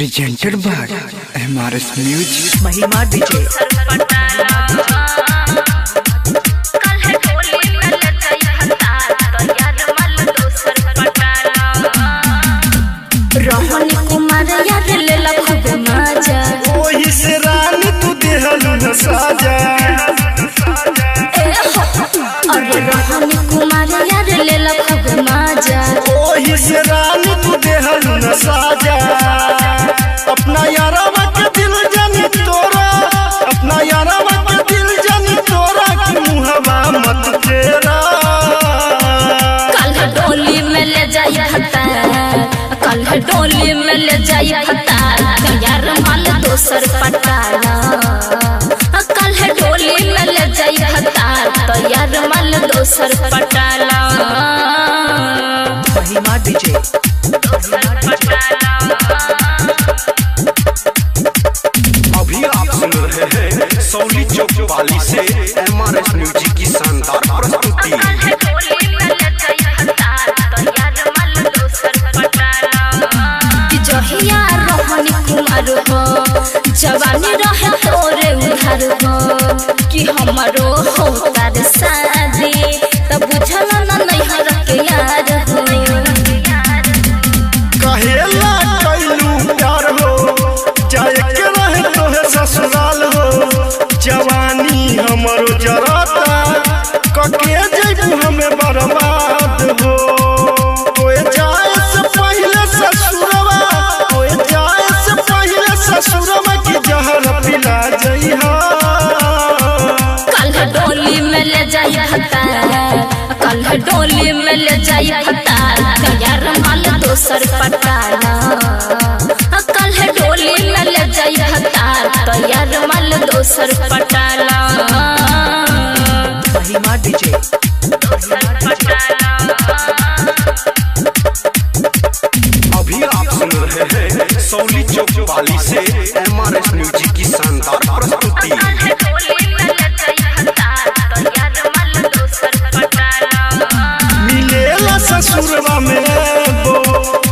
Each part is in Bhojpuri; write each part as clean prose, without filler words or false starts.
presented by MRS Music महिमा डीजे। रोहन कुमार यार ले ला खूब मजा ओही से रानी तू देहलू न साजा। अरे रोहन कुमार यार ले ला खूब मजा ओही से रानी तू देहलू न साजा। अपना यारावा के दिल जानी तोरा, अपना यारावा के दिल जानी तोरा की मुहवा मत तेरा। कल डोली में ले जाई फता, कल डोली में ले जाई फता यार माल दोसर पटाला। कल डोली में ले जाई फता तो यार माल दोसर पटाला। महिमा डीजे। अभी आप सुन रहे हैं सौली चौक वाली से MRS म्यूजिक की शानदार प्रस्तुति। जहिया रोहन कुमार हो जवानी रहे तोरे उधार हो कि हमारो हो तार शादी तब बुझल न नैहर के यार हो। कहेला कैलू प्यार हो, जाए के रहे तोहे ससुराल हो। जवानी हमरो जराता कके जैबू हमें बर्बाद हो। कोई जाए से पहले ससुरवा, कोई जाए से पहले ससुरवा की जहर पिला जइहा। कल डोली में ले जाई फता, कल डोली में ले जाई फता यार माल दोसर पटाला। कल डोली में ले जाई फता तो यार माल दोसर पटाला। महिमा डीजे। अभी आप सुन रहे हैं सौली चौक वाली से MRS म्यूजिक की शानदार प्रस्तुति। मिलेला ससुरवा में बो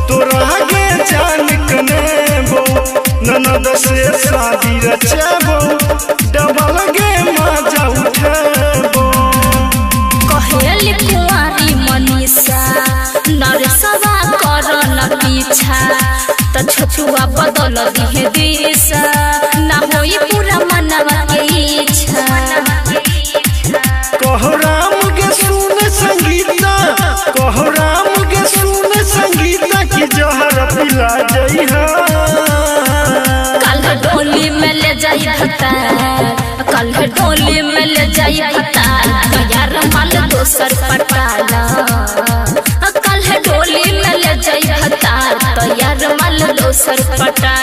तोरा गे जान कने बो। ननद से शादी रचबो डबल गे मजा उठबो। कहेली कुंवारी मनीषा नरसवा कर न पीछा त छोटुआ बदल दिहे दिशा ना होई पूरा मनवा के इच्छा। कहो राम के सुन संगीता, कहो राम के सुन संगीता की जहर पिला जइहा। कल डोली में ले जाई फता, कल डोली में ले जाई फता तो यार माल दोसर पटाला। कल डोली में ले जाई फता तो यार माल दोसर पटाला।